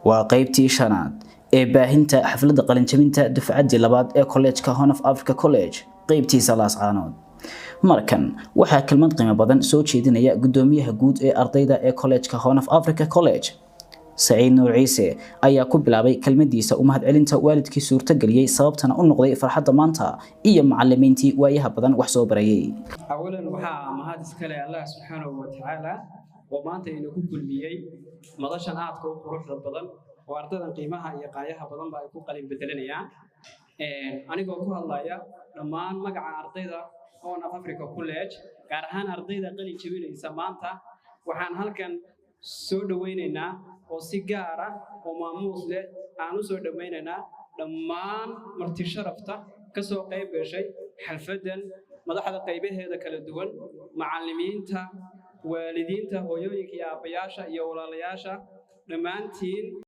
وقيبتي شناد baahinta xafladda qalinjabinta dufcadii labaad ee College-ka Horn of Africa College qeybtiisa Laascaanood. Markan waxaa kelmad qiimo badan soo jeedinaya gudoomiyaha guud ee ardayda ee College-ka Horn of Africa College Saciid Nuur Ciise ayaa ku bilaabay kelmadiisa u mahadcelinta waalidkii suurtageliyay sababtana u noqday farxadda maanta iyo macallimiintii waayaha badan wax soo barayay. awalan waxaa mahad iskale Allah subhanahu wa ta'ala oo maanta inuu ku kulmiyay madashan aadka u quruxda badan oo ardaydan qiimaha iyo qaayaha badan ba ay ku qalin bedelanayaan anigoo ku hadlaya dhammaan magaca ardayda Horn of Africa College gaar ahaan ardayda qalin jabinaysa maanta waxaan halkan soo dhaweynaynaa oo si gaar ah oo maamuus leh aan u soo dhaweynaynaa dhammaan marti sharafta ka soo qayb gashay xalfadan madaxda qaybaheeda kala duwan macallimiinta waalidiinta hooyooyinka iyo aabayaasha iyo walaalayaasha dhammaantiin